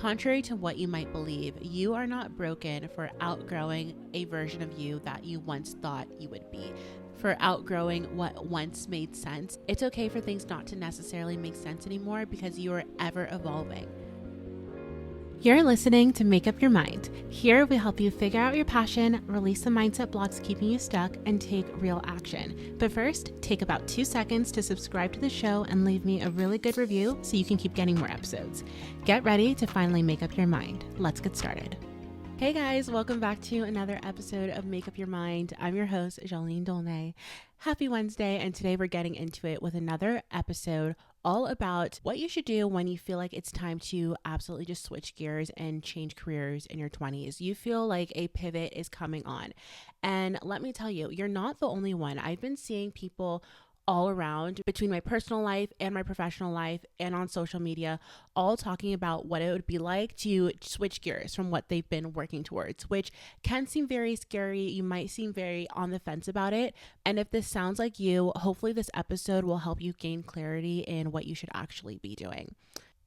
Contrary to what you might believe, you are not broken for outgrowing a version of you that you once thought you would be, for outgrowing what once made sense. It's okay for things not to necessarily make sense anymore because you are ever evolving. You're listening to Make Up Your Mind. Here we help you figure out your passion, release the mindset blocks keeping you stuck, and take real action. But first, take about 2 seconds to subscribe to the show and leave me a really good review so you can keep getting more episodes. Get ready to finally make up your mind. Let's get started. Hey guys, welcome back to another episode of Make Up Your Mind. I'm your host, Jahleane. Happy Wednesday, and today we're getting into it with another episode all about what you should do when you feel like it's time to absolutely just switch gears and change careers in your 20s. You feel like a pivot is coming on. And let me tell you, you're not the only one. I've been seeing people all around between my personal life and my professional life and on social media, all talking about what it would be like to switch gears from what they've been working towards, which can seem very scary. You might seem very on the fence about it. And if this sounds like you, hopefully this episode will help you gain clarity in what you should actually be doing.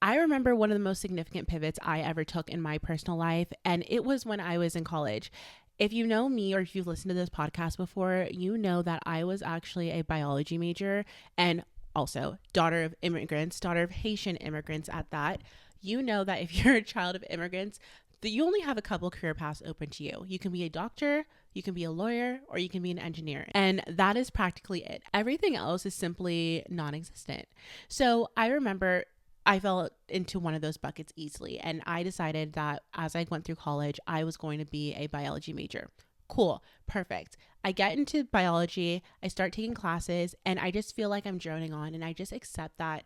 I remember one of the most significant pivots I ever took in my personal life, and it was when I was in college. If you know me or if you've listened to this podcast before, you know that I was actually a biology major and also daughter of immigrants, daughter of Haitian immigrants at that. You know that if you're a child of immigrants, that you only have a couple career paths open to you. You can be a doctor, you can be a lawyer, or you can be an engineer. And that is practically it. Everything else is simply non-existent. So I remember I fell into one of those buckets easily. And I decided that as I went through college, I was going to be a biology major. Cool. Perfect. I get into biology, I start taking classes, and I just feel like I'm droning on. And I just accept that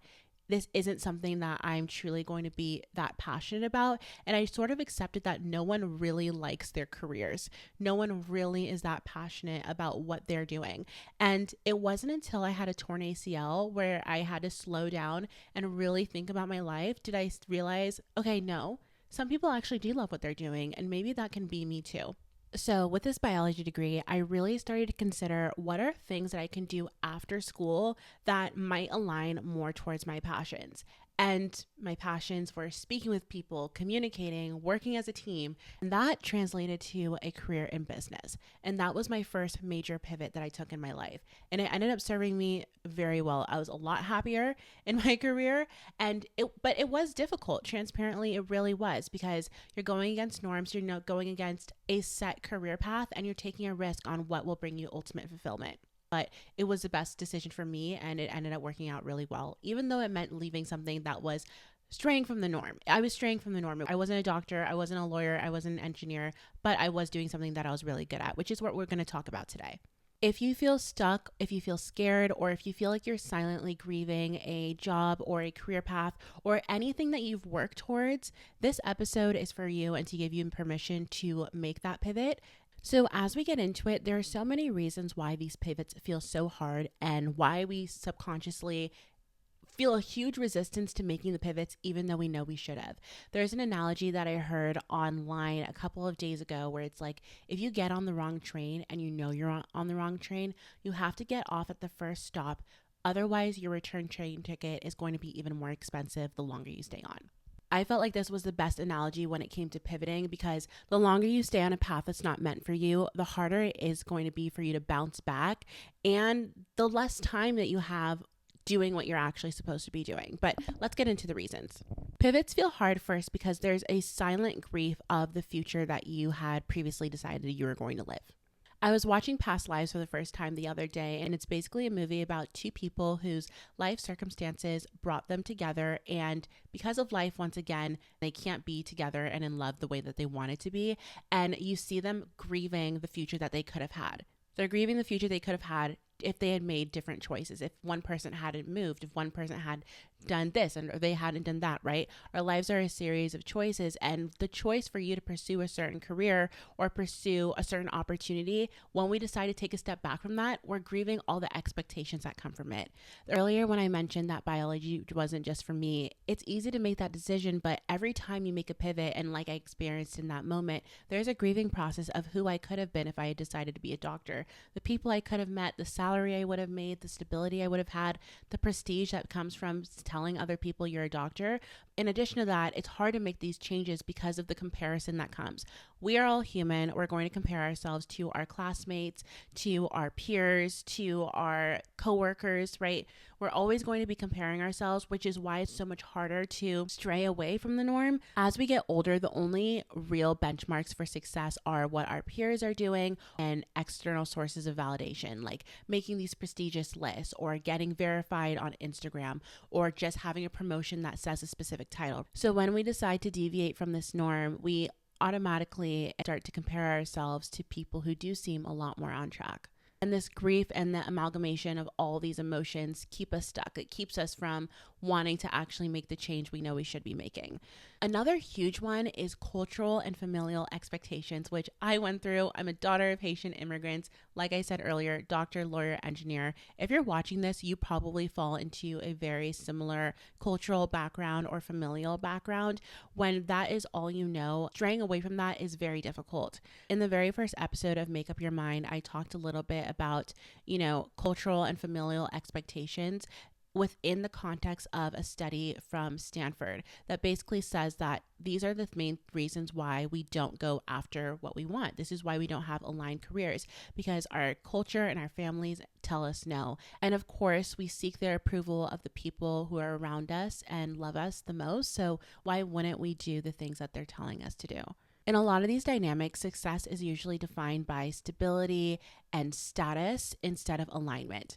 this isn't something that I'm truly going to be that passionate about. And I sort of accepted that no one really likes their careers. No one really is that passionate about what they're doing. And it wasn't until I had a torn ACL where I had to slow down and really think about my life did I realize, okay, no, some people actually do love what they're doing, and maybe that can be me too. So with this biology degree, I really started to consider what are things that I can do after school that might align more towards my passions. And my passions were speaking with people, communicating, working as a team, and that translated to a career in business. And that was my first major pivot that I took in my life. And it ended up serving me very well. I was a lot happier in my career, but it was difficult. Transparently, it really was, because you're going against norms, you're not going against a set career path, and you're taking a risk on what will bring you ultimate fulfillment. But it was the best decision for me, and it ended up working out really well, even though it meant leaving something that was straying from the norm. I was straying from the norm. I wasn't a doctor, I wasn't a lawyer, I wasn't an engineer, but I was doing something that I was really good at, which is what we're going to talk about today. If you feel stuck, if you feel scared, or if you feel like you're silently grieving a job or a career path or anything that you've worked towards, this episode is for you and to give you permission to make that pivot. So as we get into it, there are so many reasons why these pivots feel so hard and why we subconsciously feel a huge resistance to making the pivots, even though we know we should have. There's an analogy that I heard online a couple of days ago where it's like, if you get on the wrong train and you know you're on the wrong train, you have to get off at the first stop. Otherwise, your return train ticket is going to be even more expensive the longer you stay on. I felt like this was the best analogy when it came to pivoting, because the longer you stay on a path that's not meant for you, the harder it is going to be for you to bounce back, and the less time that you have doing what you're actually supposed to be doing. But let's get into the reasons. Pivots feel hard first because there's a silent grief of the future that you had previously decided you were going to live. I was watching Past Lives for the first time the other day, and it's basically a movie about two people whose life circumstances brought them together, and because of life, once again, they can't be together and in love the way that they wanted to be, and you see them grieving the future that they could have had. They're grieving the future they could have had if they had made different choices, if one person hadn't moved, if one person had done this and or they hadn't done that, right? Our lives are a series of choices, and the choice for you to pursue a certain career or pursue a certain opportunity, when we decide to take a step back from that, we're grieving all the expectations that come from it. Earlier when I mentioned that biology wasn't just for me, it's easy to make that decision, but every time you make a pivot, and like I experienced in that moment, there's a grieving process of who I could have been if I had decided to be a doctor, the people I could have met, the salary I would have made, the stability I would have had, the prestige that comes from telling other people you're a doctor. In addition to that, it's hard to make these changes because of the comparison that comes. We are all human. We're going to compare ourselves to our classmates, to our peers, to our coworkers, right? We're always going to be comparing ourselves, which is why it's so much harder to stray away from the norm. As we get older, the only real benchmarks for success are what our peers are doing and external sources of validation, like making these prestigious lists or getting verified on Instagram or just having a promotion that says a specific title. So when we decide to deviate from this norm, we automatically start to compare ourselves to people who do seem a lot more on track. And this grief and the amalgamation of all these emotions keep us stuck. It keeps us from wanting to actually make the change we know we should be making. Another huge one is cultural and familial expectations, which I went through. I'm a daughter of Haitian immigrants. Like I said earlier, doctor, lawyer, engineer. If you're watching this, you probably fall into a very similar cultural background or familial background. When that is all you know, straying away from that is very difficult. In the very first episode of Make Up Your Mind, I talked a little bit about, cultural and familial expectations within the context of a study from Stanford that basically says that these are the main reasons why we don't go after what we want. This is why we don't have aligned careers, because our culture and our families tell us no. And of course, we seek their approval of the people who are around us and love us the most. So why wouldn't we do the things that they're telling us to do? In a lot of these dynamics, success is usually defined by stability and status instead of alignment.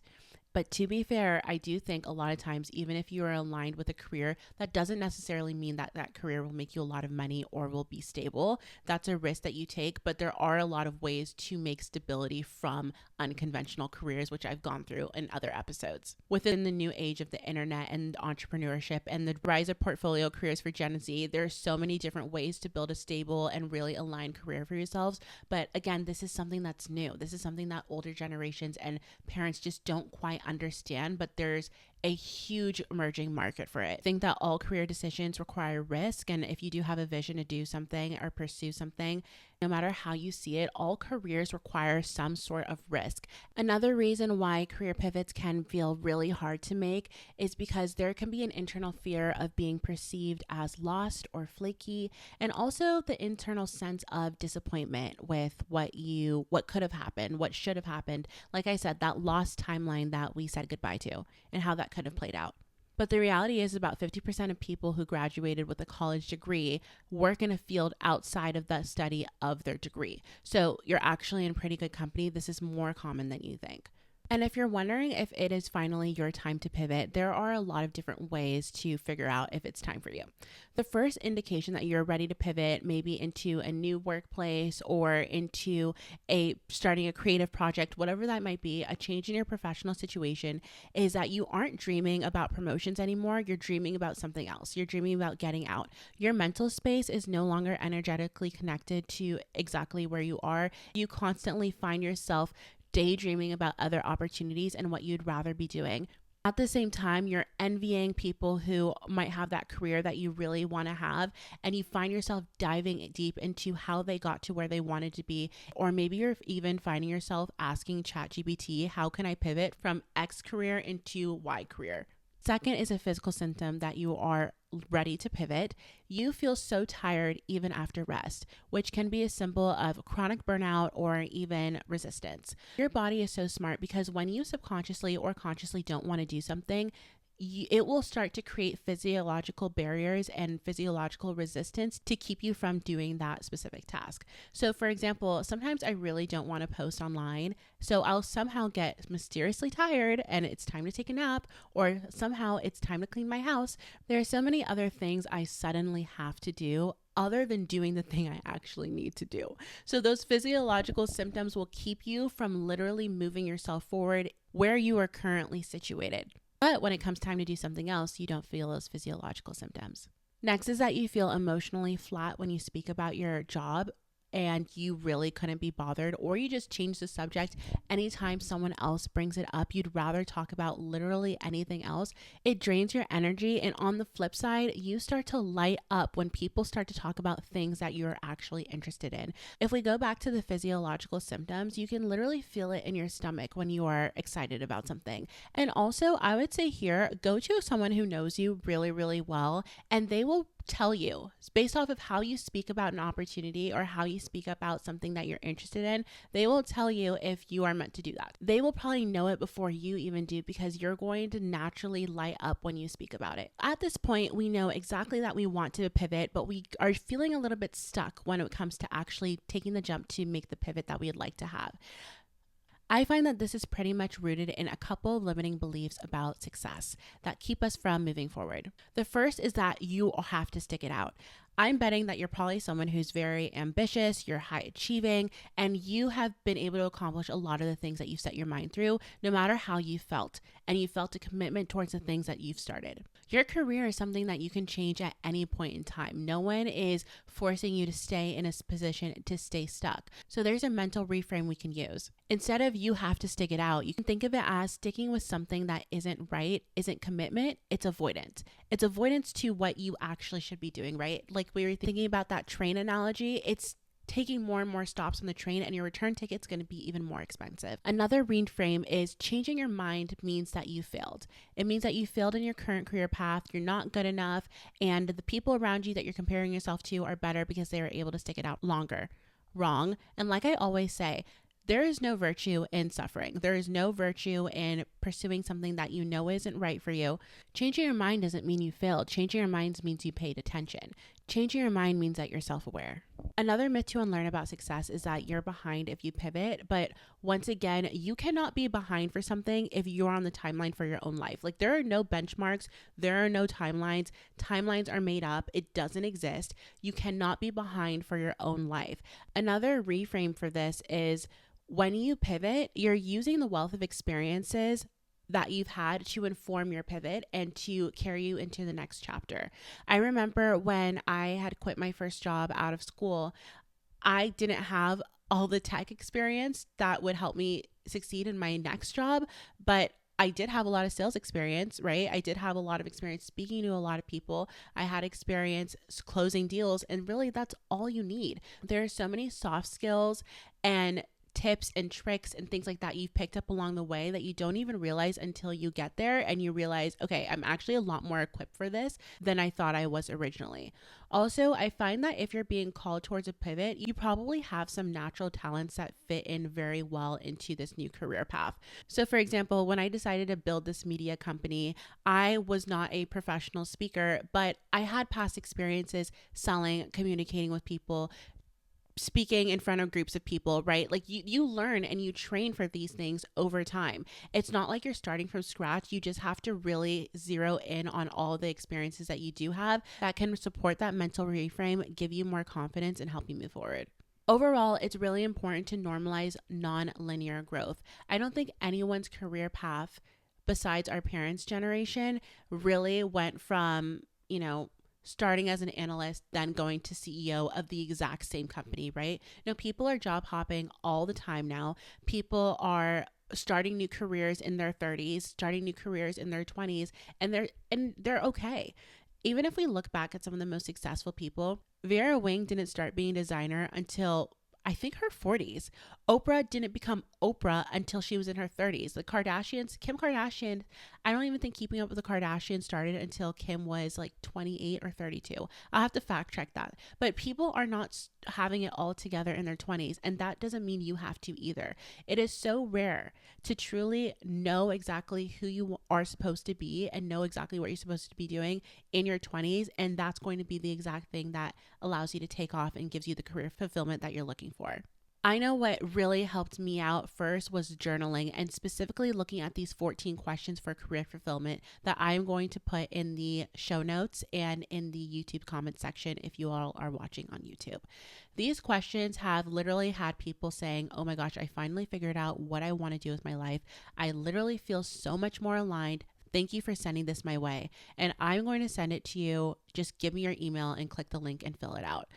But to be fair, I do think a lot of times, even if you are aligned with a career, that doesn't necessarily mean that that career will make you a lot of money or will be stable. That's a risk that you take, but there are a lot of ways to make stability from unconventional careers, which I've gone through in other episodes. Within the new age of the internet and entrepreneurship and the rise of portfolio careers for Gen Z, there are so many different ways to build a stable and really aligned career for yourselves. But again, this is something that's new. This is something that older generations and parents just don't quite understand, but there's a huge emerging market for it. I think that all career decisions require risk, and if you do have a vision to do something or pursue something, no matter how you see it, all careers require some sort of risk. Another reason why career pivots can feel really hard to make is because there can be an internal fear of being perceived as lost or flaky, and also the internal sense of disappointment with what could have happened, what should have happened. Like I said, that lost timeline that we said goodbye to and how that could have played out. But the reality is about 50% of people who graduated with a college degree work in a field outside of the study of their degree. So you're actually in pretty good company. This is more common than you think. And if you're wondering if it is finally your time to pivot, there are a lot of different ways to figure out if it's time for you. The first indication that you're ready to pivot, maybe into a new workplace or into starting a creative project, whatever that might be, a change in your professional situation, is that you aren't dreaming about promotions anymore. You're dreaming about something else. You're dreaming about getting out. Your mental space is no longer energetically connected to exactly where you are. You constantly find yourself daydreaming about other opportunities and what you'd rather be doing. At the same time, you're envying people who might have that career that you really want to have, and you find yourself diving deep into how they got to where they wanted to be. Or maybe you're even finding yourself asking ChatGPT, how can I pivot from X career into Y career? Second is a physical symptom that you are ready to pivot. You feel so tired even after rest, which can be a symbol of chronic burnout or even resistance. Your body is so smart because when you subconsciously or consciously don't want to do something, it will start to create physiological barriers and physiological resistance to keep you from doing that specific task. So for example, sometimes I really don't want to post online, so I'll somehow get mysteriously tired and it's time to take a nap, or somehow it's time to clean my house. There are so many other things I suddenly have to do other than doing the thing I actually need to do. So those physiological symptoms will keep you from literally moving yourself forward where you are currently situated. But when it comes time to do something else, you don't feel those physiological symptoms. Next is that you feel emotionally flat when you speak about your job. and you really couldn't be bothered, or you just change the subject anytime someone else brings it up. You'd rather talk about literally anything else. It drains your energy. And on the flip side, you start to light up when people start to talk about things that you're actually interested in. If we go back to the physiological symptoms, you can literally feel it in your stomach when you are excited about something. And also, I would say here, go to someone who knows you really, really well, and they will tell you based off of how you speak about an opportunity or how you speak about something that you're interested in. They will tell you if you are meant to do that. They will probably know it before you even do, because you're going to naturally light up when you speak about it. At this point, we know exactly that we want to pivot, but we are feeling a little bit stuck when it comes to actually taking the jump to make the pivot that we'd like to have. I find that this is pretty much rooted in a couple of limiting beliefs about success that keep us from moving forward. The first is that you have to stick it out. I'm betting that you're probably someone who's very ambitious, you're high achieving, and you have been able to accomplish a lot of the things that you set your mind through, no matter how you felt, and you felt a commitment towards the things that you've started. Your career is something that you can change at any point in time. No one is forcing you to stay in a position to stay stuck. So there's a mental reframe we can use. Instead of you have to stick it out, you can think of it as sticking with something that isn't right, isn't commitment, it's avoidance. It's avoidance to what you actually should be doing, right? Like we were thinking about that train analogy, it's taking more and more stops on the train, and your return ticket's going to be even more expensive. Another reframe is changing your mind means that you failed. It means that you failed in your current career path, you're not good enough, and the people around you that you're comparing yourself to are better because they were able to stick it out longer. Wrong. And like I always say, there is no virtue in suffering. There is no virtue in pursuing something that you know isn't right for you. Changing your mind doesn't mean you failed. Changing your mind means you paid attention. Changing your mind means that you're self-aware. Another myth to unlearn about success is that you're behind if you pivot. But once again, you cannot be behind for something if you're on the timeline for your own life. Like there are no benchmarks. There are no timelines. Timelines are made up. It doesn't exist. You cannot be behind for your own life. Another reframe for this is when you pivot, you're using the wealth of experiences that you've had to inform your pivot and to carry you into the next chapter. I remember when I had quit my first job out of school, I didn't have all the tech experience that would help me succeed in my next job, but I did have a lot of sales experience, right? I did have a lot of experience speaking to a lot of people. I had experience closing deals, and really that's all you need. There are so many soft skills and tips and tricks and things like that you've picked up along the way that you don't even realize until you get there and you realize, okay, I'm actually a lot more equipped for this than I thought I was originally. Also, I find that if you're being called towards a pivot, you probably have some natural talents that fit in very well into this new career path. So for example, when I decided to build this media company, I was not a professional speaker, but I had past experiences selling, communicating with people, speaking in front of groups of people, right? Like you learn and you train for these things over time. It's not like you're starting from scratch. You just have to really zero in on all the experiences that you do have that can support that mental reframe, give you more confidence, and help you move forward. Overall, it's really important to normalize non-linear growth. I don't think anyone's career path besides our parents' generation really went from, starting as an analyst, then going to CEO of the exact same company, right? No, people are job hopping all the time now. People are starting new careers in their 30s, starting new careers in their 20s, and they're okay. Even if we look back at some of the most successful people, Vera Wing didn't start being a designer until I think her 40s. Oprah didn't become Oprah until she was in her 30s. The Kardashians, Kim Kardashian, I don't even think Keeping Up with the Kardashians started until Kim was like 28 or 32. I'll have to fact check that. But people are not having it all together in their 20s, and that doesn't mean you have to either. It is so rare to truly know exactly who you are supposed to be and know exactly what you're supposed to be doing in your 20s, and that's going to be the exact thing that allows you to take off and gives you the career fulfillment that you're looking for. I know what really helped me out first was journaling, and specifically looking at these 14 questions for career fulfillment that I'm going to put in the show notes and in the YouTube comment section if you all are watching on YouTube. These questions have literally had people saying, oh my gosh, I finally figured out what I want to do with my life. I literally feel so much more aligned. Thank you for sending this my way. And I'm going to send it to you. Just give me your email and click the link and fill it out.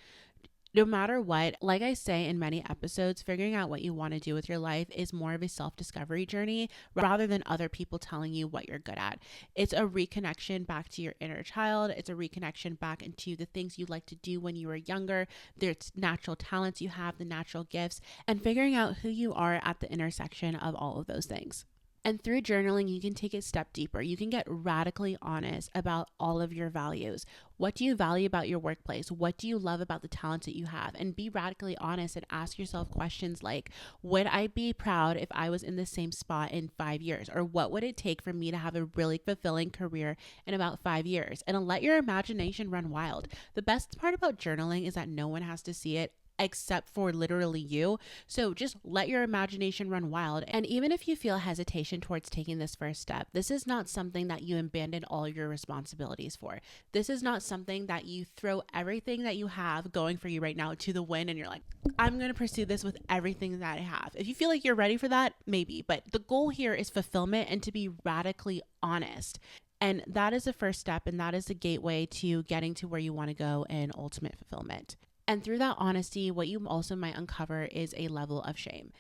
No matter what, like I say in many episodes, figuring out what you want to do with your life is more of a self-discovery journey rather than other people telling you what you're good at. It's a reconnection back to your inner child. It's a reconnection back into the things you like to do when you were younger. There's natural talents you have, the natural gifts, and figuring out who you are at the intersection of all of those things. And through journaling, you can take it a step deeper. You can get radically honest about all of your values. What do you value about your workplace? What do you love about the talents that you have? And be radically honest and ask yourself questions like, would I be proud if I was in the same spot in 5 years? Or what would it take for me to have a really fulfilling career in about 5 years? And let your imagination run wild. The best part about journaling is that no one has to see it except for literally you. So just let your imagination run wild. And even if you feel hesitation towards taking this first step, this is not something that you abandon all your responsibilities for. This is not something that you throw everything that you have going for you right now to the wind and you're like, I'm going to pursue this with everything that I have. If you feel like you're ready for that, maybe. But the goal here is fulfillment and to be radically honest. And that is the first step, and that is the gateway to getting to where you want to go in ultimate fulfillment. And through that honesty, what you also might uncover is a level of shame,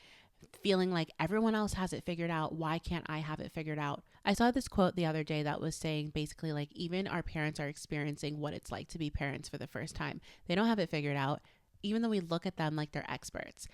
feeling like everyone else has it figured out. Why can't I have it figured out? I saw this quote the other day that was saying basically like even our parents are experiencing what it's like to be parents for the first time. They don't have it figured out, even though we look at them like they're experts.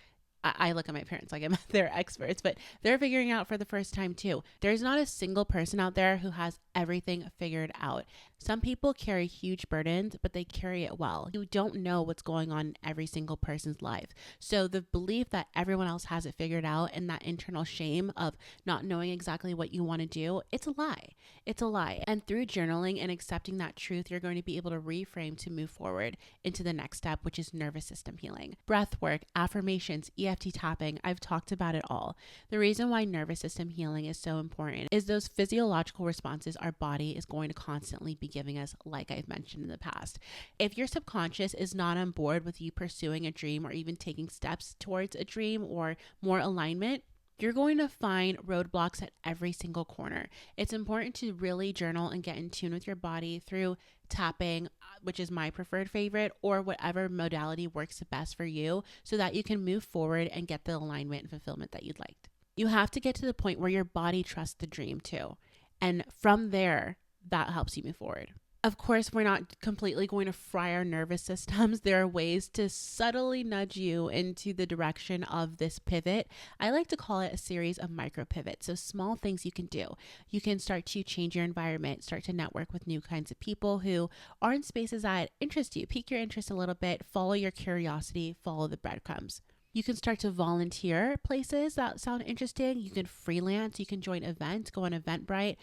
I look at my parents like they're experts, but they're figuring out for the first time too. There's not a single person out there who has everything figured out. Some people carry huge burdens, but they carry it well. You don't know what's going on in every single person's life. So the belief that everyone else has it figured out and that internal shame of not knowing exactly what you want to do, it's a lie. It's a lie. And through journaling and accepting that truth, you're going to be able to reframe to move forward into the next step, which is nervous system healing. Breath work, affirmations, EFT tapping, I've talked about it all. The reason why nervous system healing is so important is those physiological responses our body is going to constantly be giving us, like I've mentioned in the past. If your subconscious is not on board with you pursuing a dream or even taking steps towards a dream or more alignment, you're going to find roadblocks at every single corner. It's important to really journal and get in tune with your body through tapping, which is my preferred favorite, or whatever modality works the best for you so that you can move forward and get the alignment and fulfillment that you'd like. You have to get to the point where your body trusts the dream too. And from there, that helps you move forward. Of course, we're not completely going to fry our nervous systems. There are ways to subtly nudge you into the direction of this pivot. I like to call it a series of micro pivots. So small things you can do. You can start to change your environment, start to network with new kinds of people who are in spaces that interest you, pique your interest a little bit, follow your curiosity, follow the breadcrumbs. You can start to volunteer places that sound interesting. You can freelance. You can join events, go on Eventbrite,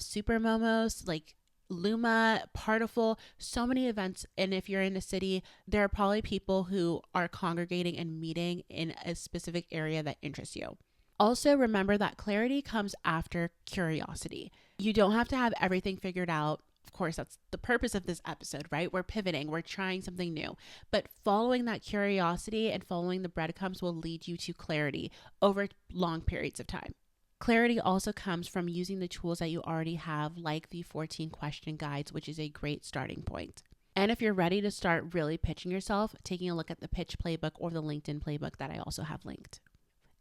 Super Momos, like Luma, Partiful, so many events. And if you're in a city, there are probably people who are congregating and meeting in a specific area that interests you. Also, remember that clarity comes after curiosity. You don't have to have everything figured out. Of course, that's the purpose of this episode, right? We're pivoting, we're trying something new, but following that curiosity and following the breadcrumbs will lead you to clarity over long periods of time. Clarity also comes from using the tools that you already have, like the 14 question guides, which is a great starting point. And if you're ready to start really pitching yourself, taking a look at the pitch playbook or the LinkedIn playbook that I also have linked.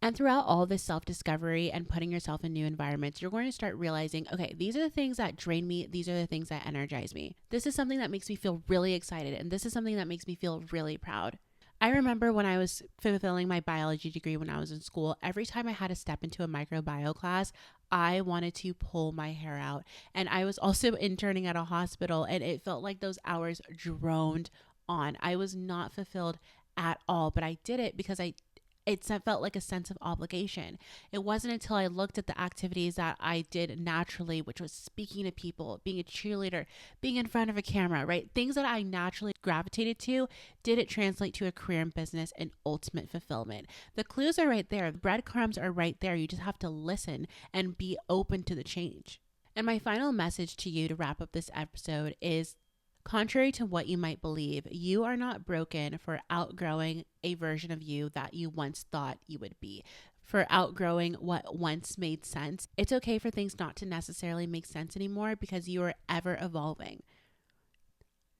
And throughout all this self-discovery and putting yourself in new environments, you're going to start realizing, okay, these are the things that drain me. These are the things that energize me. This is something that makes me feel really excited. And this is something that makes me feel really proud. I remember when I was fulfilling my biology degree when I was in school, every time I had to step into a microbiome class, I wanted to pull my hair out. And I was also interning at a hospital, and it felt like those hours droned on. I was not fulfilled at all, but I did it because it felt like a sense of obligation. It wasn't until I looked at the activities that I did naturally, which was speaking to people, being a cheerleader, being in front of a camera, right? Things that I naturally gravitated to, did it translate to a career in business and ultimate fulfillment? The clues are right there. The breadcrumbs are right there. You just have to listen and be open to the change. And my final message to you to wrap up this episode is, contrary to what you might believe, you are not broken for outgrowing a version of you that you once thought you would be, for outgrowing what once made sense. It's okay for things not to necessarily make sense anymore because you are ever evolving.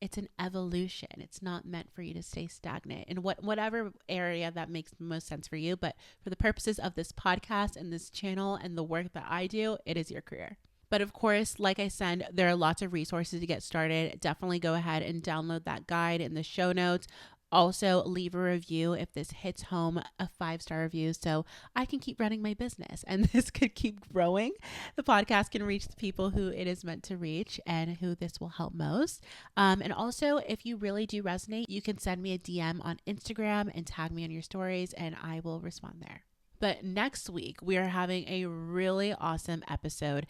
It's an evolution. It's not meant for you to stay stagnant in whatever area that makes the most sense for you. But for the purposes of this podcast and this channel and the work that I do, it is your career. But of course, like I said, there are lots of resources to get started. Definitely go ahead and download that guide in the show notes. Also, leave a review if this hits home, a 5-star review, so I can keep running my business and this could keep growing. The podcast can reach the people who it is meant to reach and who this will help most. And also, if you really do resonate, you can send me a DM on Instagram and tag me on your stories, and I will respond there. But next week, we are having a really awesome episode.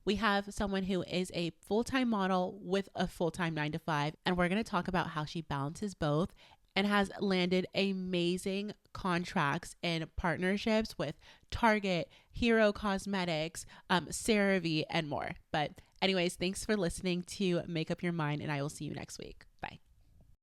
We have someone who is a full-time model with a full-time 9-to-5, and we're going to talk about how she balances both and has landed amazing contracts and partnerships with Target, Hero Cosmetics, CeraVe, and more. But anyways, thanks for listening to Make Up Your Mind, and I will see you next week.